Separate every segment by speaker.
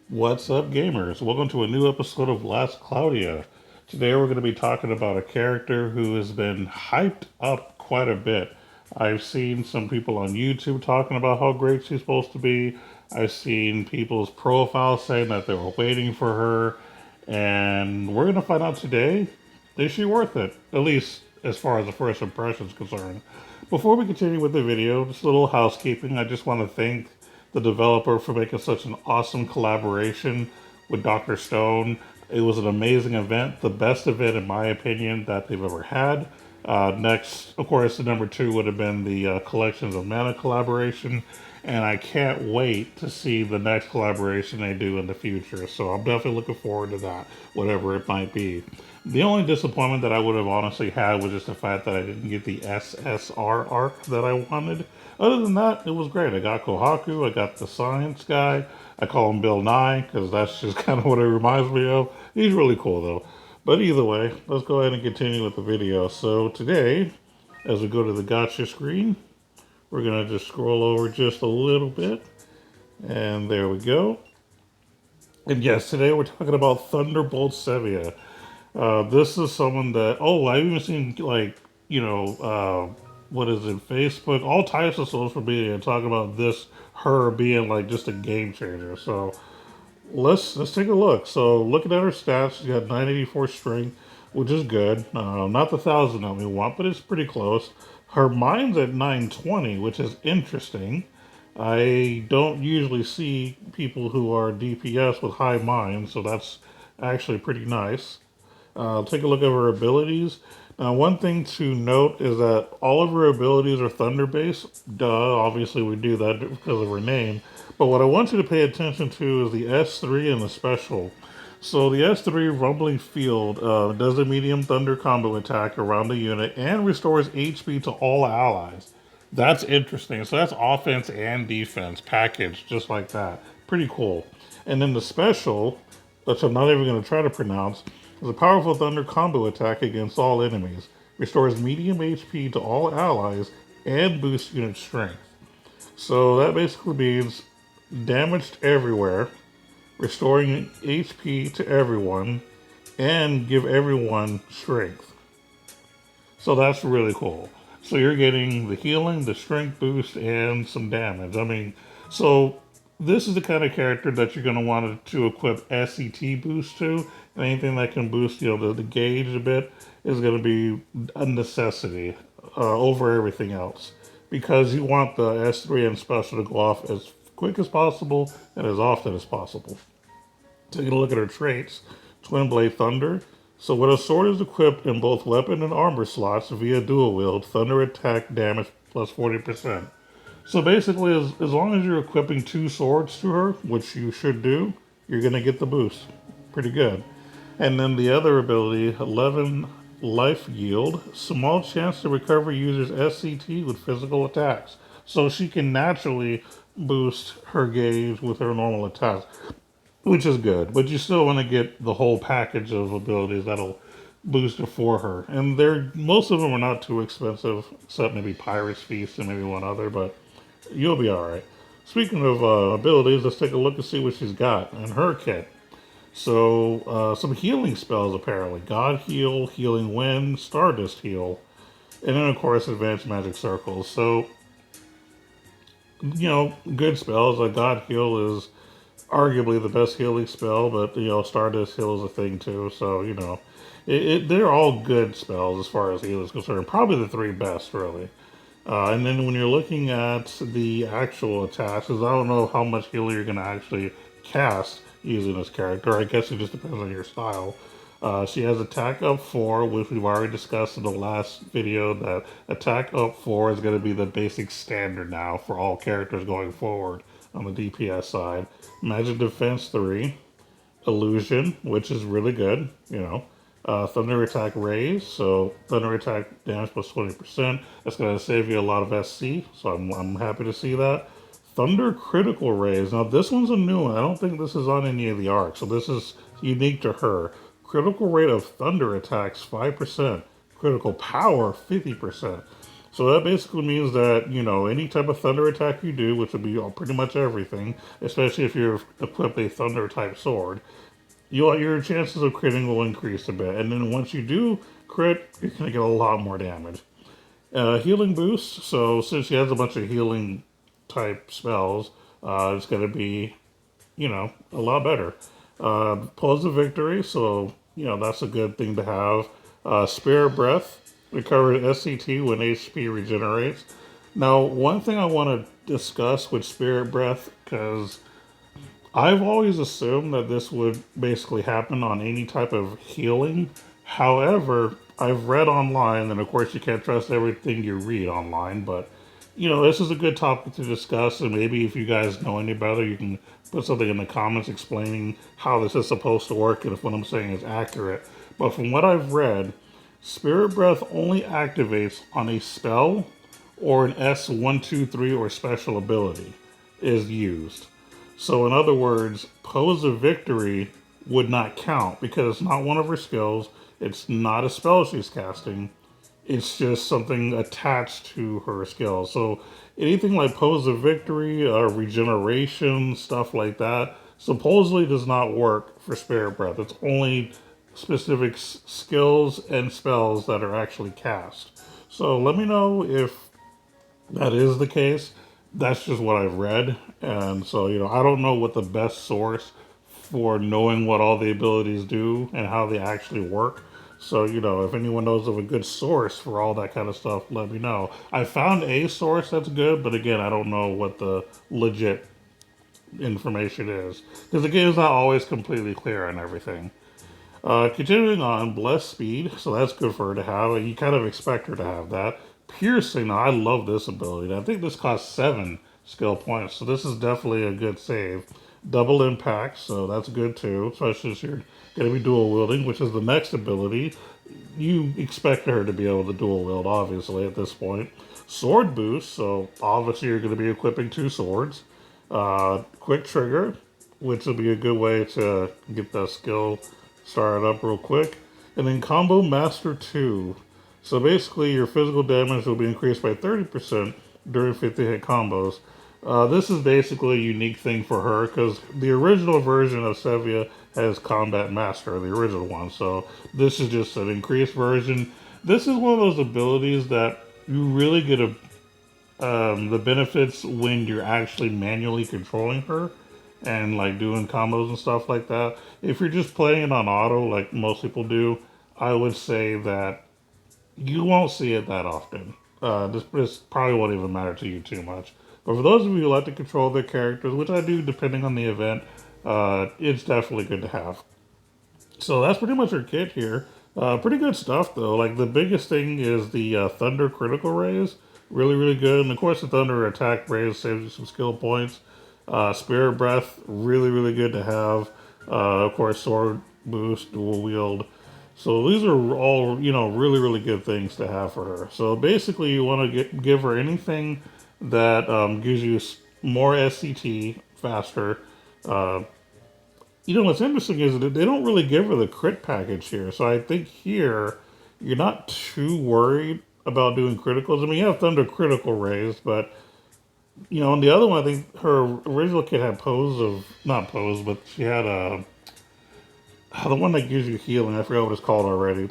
Speaker 1: What's up, gamers? Welcome to a new episode of Last Cloudia. Today we're going to be talking about a character who has been hyped up quite a bit. I've seen some people on YouTube talking about how great she's supposed to be. I've seen people's profiles saying that they were waiting for her. And we're going to find out today, is she worth it? At least as far as the first impression is concerned. Before we continue with the video, just a little housekeeping. I just want to thank the developer for making such an awesome collaboration with Dr. Stone. It was an amazing event, the best event, in my opinion, that they've ever had. Next, of course, the number two would have been the Collections of Mana collaboration, and I can't wait to see the next collaboration they do in the future. So I'm definitely looking forward to that, whatever it might be. The only disappointment that I would have honestly had was just the fact that I didn't get the SSR arc that I wanted. Other than that, it was great. I got Kohaku, I got the science guy. I call him Bill Nye because that's just kind of what it reminds me of. He's really cool though. But either way, let's go ahead and continue with the video. So today, as we go to the gotcha screen, we're going to just scroll over just a little bit. And there we go. And yes, today we're talking about Thunderbolt Sevia. This is someone that, oh, I've even seen, like, what is it, Facebook, all types of social media talk about this, her being, like, just a game changer. So let's take a look. So looking at her stats, she's got 984 strength, which is good. Not the 1,000 that we want, but it's pretty close. Her mind's at 920, which is interesting. I don't usually see people who are DPS with high minds, so that's actually pretty nice. Take a look at her abilities. Now, one thing to note is that all of her abilities are thunder based. Duh, obviously we do that because of her name. But what I want you to pay attention to is the S3 and the special. So the S3 Rumbling Field does a medium thunder combo attack around the unit and restores HP to all allies. That's interesting. So that's offense and defense packaged just like that. Pretty cool. And then the special, which I'm not even going to try to pronounce, is a powerful thunder combo attack against all enemies. Restores medium HP to all allies and boosts unit strength. So that basically means damaged everywhere, restoring HP to everyone, and give everyone strength. So that's really cool. So you're getting the healing, the strength boost, and some damage. I mean, so this is the kind of character that you're going to want to equip SET boost to. And anything that can boost, the gauge a bit is going to be a necessity over everything else. Because you want the S3 and special to go off as quick as possible and as often as possible. Taking a look at her traits, Twin Blade Thunder. So when a sword is equipped in both weapon and armor slots via dual wield, thunder attack damage plus 40%. So basically, as long as you're equipping two swords to her, which you should do, you're going to get the boost. Pretty good. And then the other ability, 11 life yield, small chance to recover user's SCT with physical attacks. So she can naturally boost her gauge with her normal attacks, which is good. But you still want to get the whole package of abilities that'll boost it for her. And they're most of them are not too expensive, except maybe Pirate's Feast and maybe one other, but you'll be all right. Speaking of abilities, let's take a look and see what she's got in her kit. So, some healing spells apparently. God Heal, Healing Wind, Stardust Heal, and then of course Advanced Magic Circles. So, good spells. God Heal is arguably the best healing spell, but Stardust Heal is a thing too. So, they're all good spells as far as healing is concerned. Probably the three best, really. And then when you're looking at the actual attacks, I don't know how much healing you're going to actually cast using this character. I guess it just depends on your style. She has attack up 4, which we've already discussed in the last video, that attack up 4 is going to be the basic standard now for all characters going forward on the DPS side. Magic Defense 3, Illusion, which is really good, Thunder Attack Raise, so Thunder Attack damage plus 20%. That's going to save you a lot of SC, so I'm happy to see that. Thunder Critical Raise. Now, this one's a new one. I don't think this is on any of the arcs, so this is unique to her. Critical rate of Thunder attacks 5%. Critical power 50%. So that basically means that, any type of thunder attack you do, which would be pretty much everything, especially if you're equipped a thunder type sword, your chances of critting will increase a bit. And then once you do crit, you're going to get a lot more damage. Healing boost. So since she has a bunch of healing type spells, it's going to be, a lot better. Pause of victory. So, that's a good thing to have. Spirit breath. Recover SCT when HP regenerates. Now, one thing I want to discuss with Spirit Breath, because I've always assumed that this would basically happen on any type of healing. However, I've read online, and of course, you can't trust everything you read online, but this is a good topic to discuss. And maybe if you guys know any better, you can put something in the comments explaining how this is supposed to work and if what I'm saying is accurate. But from what I've read, Spirit Breath only activates on a spell or an S123 or special ability is used. So, in other words, Pose of Victory would not count because it's not one of her skills. It's not a spell she's casting. It's just something attached to her skill. So, anything like Pose of Victory, regeneration, stuff like that, supposedly does not work for Spirit Breath. It's only specific skills and spells that are actually cast. So, let me know if that is the case. That's just what I've read. And so, I don't know what the best source for knowing what all the abilities do and how they actually work. So, if anyone knows of a good source for all that kind of stuff, let me know. I found a source that's good, but again, I don't know what the legit information is. Because the game's not always completely clear on everything. Continuing on, Bless Speed, so that's good for her to have. You kind of expect her to have that. Piercing, now I love this ability. I think this costs 7 skill points, so this is definitely a good save. Double Impact, so that's good too, especially if you're going to be dual wielding, which is the next ability. You expect her to be able to dual wield, obviously, at this point. Sword Boost, so obviously you're going to be equipping 2 swords. Quick Trigger, which will be a good way to get that skill started up real quick. And then Combo Master 2. So basically, your physical damage will be increased by 30% during 50 hit combos. This is basically a unique thing for her because the original version of Sevia has Combat Master, the original one. So this is just an increased version. This is one of those abilities that you really get the benefits when you're actually manually controlling her and like doing combos and stuff like that. If you're just playing it on auto, like most people do, I would say that you won't see it that often. This probably won't even matter to you too much. But for those of you who like to control their characters, which I do depending on the event, it's definitely good to have. So that's pretty much her kit here. Pretty good stuff though. Like the biggest thing is the Thunder Critical Raise. Really, really good. And of course the Thunder Attack Raise saves you some skill points. Spirit Breath, really, really good to have. Of course, Sword Boost, Dual Wield. So these are all, really, really good things to have for her. So basically, you want to give her anything that gives you more SCT faster. Uh, what's interesting is that they don't really give her the crit package here. So I think here, you're not too worried about doing criticals. I mean, you have Thunder Critical Raise, but on the other one, I think her original kit had not pose, but she had the one that gives you healing. I forgot what it's called already.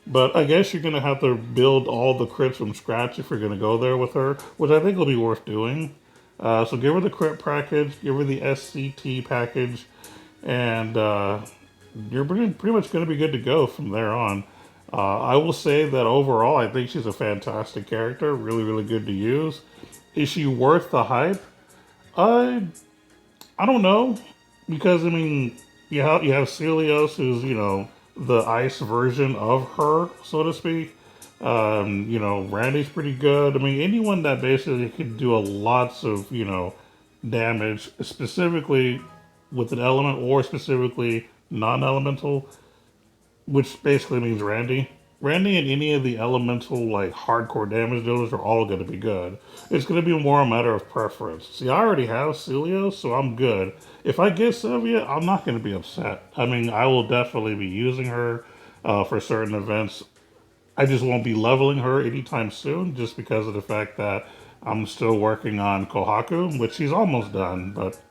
Speaker 1: But I guess you're going to have to build all the crits from scratch if you're going to go there with her, which I think will be worth doing. So give her the crit package, give her the SCT package, and you're pretty much going to be good to go from there on. I will say that overall, I think she's a fantastic character, really, really good to use. Is she worth the hype? I I don't know because I mean you have Celios, who's the ice version of her, so to speak. Randy's pretty good. I mean, anyone that basically can do a lots of damage, specifically with an element or specifically non-elemental, which basically means Randy. Randy and any of the elemental, like hardcore damage dealers, are all going to be good. It's going to be more a matter of preference. See, I already have Celios, so I'm good. If I get Sevia, I'm not going to be upset. I mean, I will definitely be using her for certain events I just won't be leveling her anytime soon just because of the fact that I'm still working on Kohaku, which she's almost done, but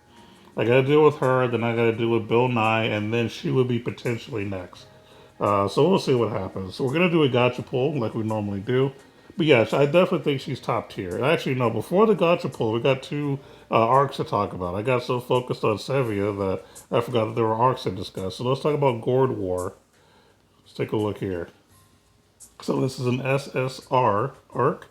Speaker 1: I gotta deal with her, then I gotta deal with Bill Nye, and then she would be potentially next. So we'll see what happens. So we're gonna do a gotcha pull like we normally do. But yes, I definitely think she's top tier. And actually, no, before the gotcha pull, we got two arcs to talk about. I got so focused on Sevia that I forgot that there were arcs to discuss. So let's talk about Gourd War. Let's take a look here. So this is an SSR arc.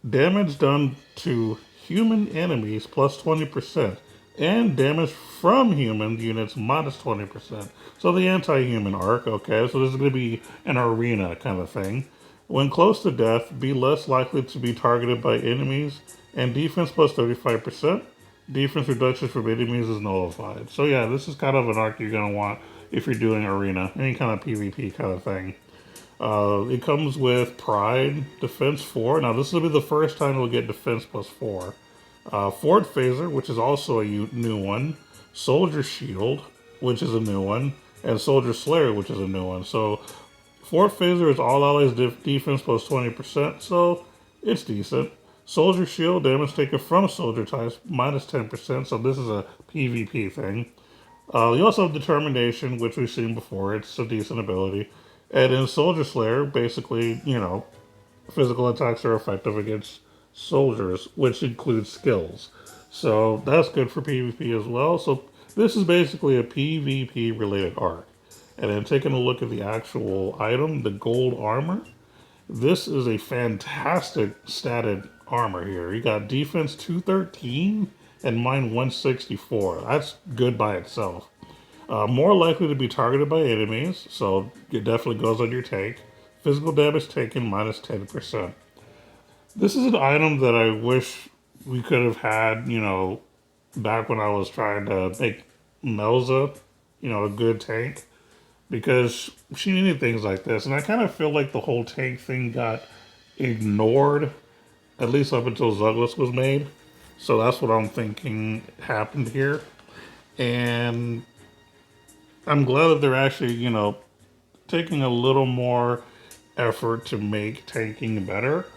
Speaker 1: Damage done to human enemies plus 20%, and damage from human units minus 20%. So the anti-human arc, okay, so this is going to be an arena kind of thing. When close to death, be less likely to be targeted by enemies, and defense plus 35%. Defense reduction from enemies is nullified. So yeah, this is kind of an arc you're going to want if you're doing arena, any kind of PvP kind of thing. It comes with Pride, Defense 4. Now, this will be the first time we'll get Defense plus 4. Ford Phaser, which is also a new one. Soldier Shield, which is a new one. And Soldier Slayer, which is a new one. So, Ford Phaser is all allies defense plus 20%, so it's decent. Soldier Shield, damage taken from soldier types, minus 10%, so this is a PvP thing. You also have Determination, which we've seen before. It's a decent ability. And in Soldier Slayer, basically, physical attacks are effective against soldiers, which includes skills. So that's good for PvP as well. So this is basically a PvP related arc. And then taking a look at the actual item, the gold armor, this is a fantastic statted armor here. You got defense 213 and mine 164. That's good by itself. More likely to be targeted by enemies, so it definitely goes on your tank. Physical damage taken minus 10%. This is an item that I wish we could have had, back when I was trying to make Melza, a good tank, because she needed things like this. And I kind of feel like the whole tank thing got ignored, at least up until Zuglis was made. So that's what I'm thinking happened here. And I'm glad that they're actually, taking a little more effort to make tanking better.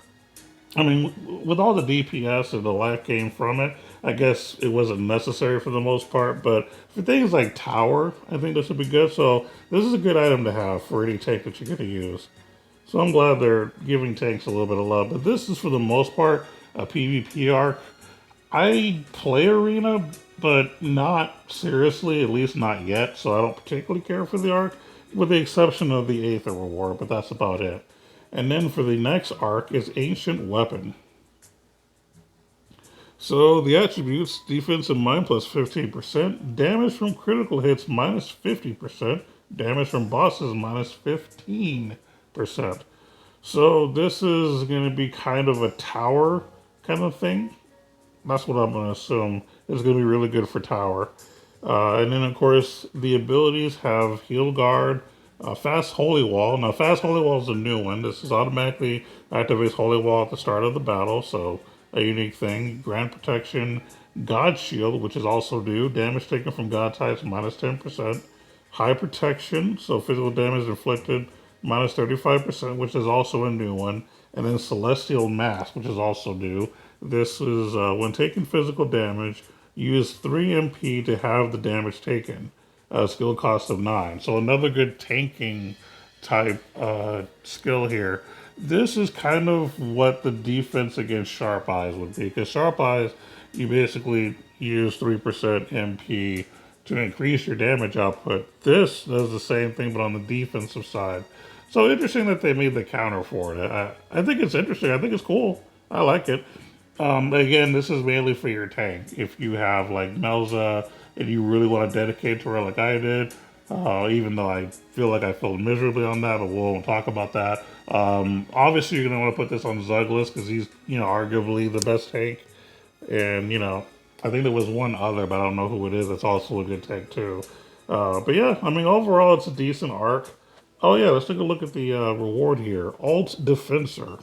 Speaker 1: I mean, with all the DPS and the life gain from it, I guess it wasn't necessary for the most part. But for things like tower, I think this would be good. So this is a good item to have for any tank that you're going to use. So I'm glad they're giving tanks a little bit of love. But this is for the most part a PvP arc. I play Arena, but not seriously, at least not yet. So I don't particularly care for the arc, with the exception of the Aether reward. But that's about it. And then for the next arc is Ancient Weapon. So the attributes, defense and mine plus 15%, damage from critical hits minus 50%, damage from bosses minus 15%. So this is going to be kind of a tower kind of thing. That's what I'm going to assume. It's going to be really good for tower. And then, of course, the abilities have Heal Guard, Fast Holy Wall. Now, Fast Holy Wall is a new one. This is automatically activates Holy Wall at the start of the battle, so a unique thing. Grand Protection, God Shield, which is also new. Damage taken from God types minus 10%. High Protection, so physical damage inflicted minus 35%, which is also a new one. And then Celestial Mask, which is also new. This is when taking physical damage, use 3 MP to have the damage taken. Skill cost of 9. So another good tanking type skill here. This is kind of what the defense against Sharp Eyes would be. Because Sharp Eyes, you basically use 3% MP to increase your damage output. This does the same thing, but on the defensive side. So interesting that they made the counter for it. I think it's interesting. I think it's cool. I like it. Again, this is mainly for your tank. If you have like Melza and you really want to dedicate to her like I did, even though I feel like I failed miserably on that, but we won't talk about that. Obviously, you're going to want to put this on Zuglis because he's, arguably the best tank. And, I think there was one other, but I don't know who it is. That's also a good tank too. But yeah, I mean, overall, it's a decent arc. Oh yeah, let's take a look at the reward here. Alt Defensor.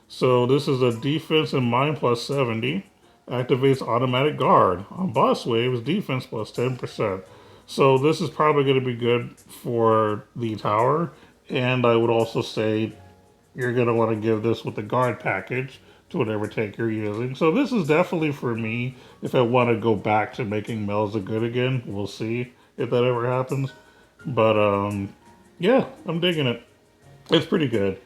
Speaker 1: So this is a defense and mine plus 70. Activates automatic guard. On boss waves, defense plus 10%. So this is probably going to be good for the tower. And I would also say you're going to want to give this with the guard package to whatever tank you're using. So this is definitely for me if I want to go back to making Melza good again. We'll see if that ever happens. But yeah, I'm digging it. It's pretty good.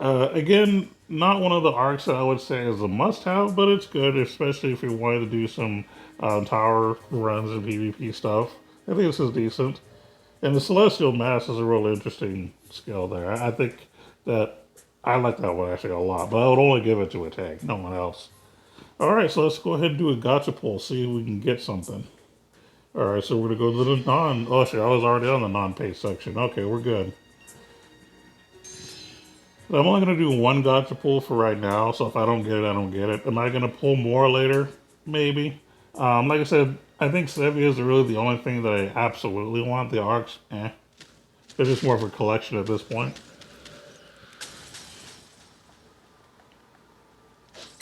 Speaker 1: Again, not one of the arcs that I would say is a must-have, but it's good, especially if you wanted to do some tower runs and PvP stuff. I think this is decent. And the Celestial Mass is a real interesting skill there. I think that I like that one actually a lot, but I would only give it to a tank, no one else. Alright, so let's go ahead and do a gotcha pull, see if we can get something. Alright, so we're gonna go to the non. Oh shit, I was already on the non-pay section. Okay, we're good. But I'm only gonna do one gotcha pull for right now, so if I don't get it, I don't get it. Am I gonna pull more later? Maybe. Like I said, I think Sevia is really the only thing that I absolutely want. The arcs, eh. They're just more of a collection at this point.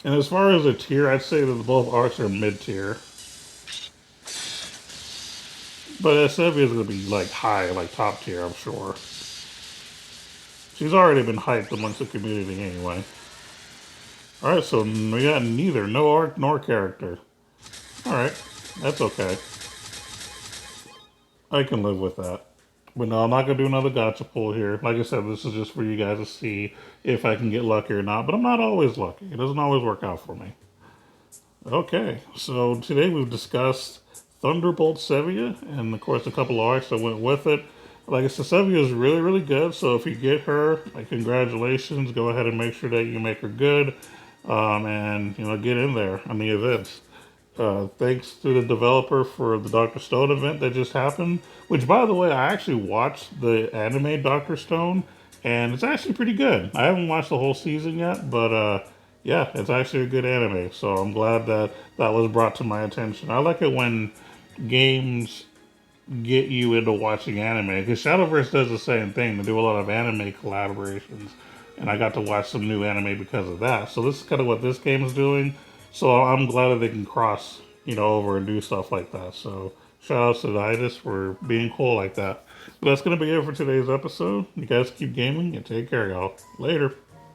Speaker 1: And as far as a tier, I'd say that both arcs are mid-tier. But Sevia is going to be like high, like top tier, I'm sure. She's already been hyped amongst the community anyway. Alright, so we got neither, no arc nor character. Alright, that's okay. I can live with that. But no, I'm not going to do another gotcha pull here. Like I said, this is just for you guys to see if I can get lucky or not. But I'm not always lucky. It doesn't always work out for me. Okay, so today we've discussed Thunderbolt Sevia, and of course a couple of arcs that went with it. Like I said, Sevia is really, really good, so if you get her, like, congratulations. Go ahead and make sure that you make her good, and, you know, get in there on the events. Thanks to the developer for the Dr. Stone event that just happened, which, by the way, I actually watched the anime Dr. Stone, and it's actually pretty good. I haven't watched the whole season yet, but yeah, it's actually a good anime. So I'm glad that that was brought to my attention. I like it when games get you into watching anime because Shadowverse does the same thing. They do a lot of anime collaborations, and I got to watch some new anime because of that. So this is kind of what this game is doing. So I'm glad that they can cross, you know, over and do stuff like that. So shout outs to Didus for being cool like that. But that's gonna be it for today's episode. You guys keep gaming and take care, y'all. Later.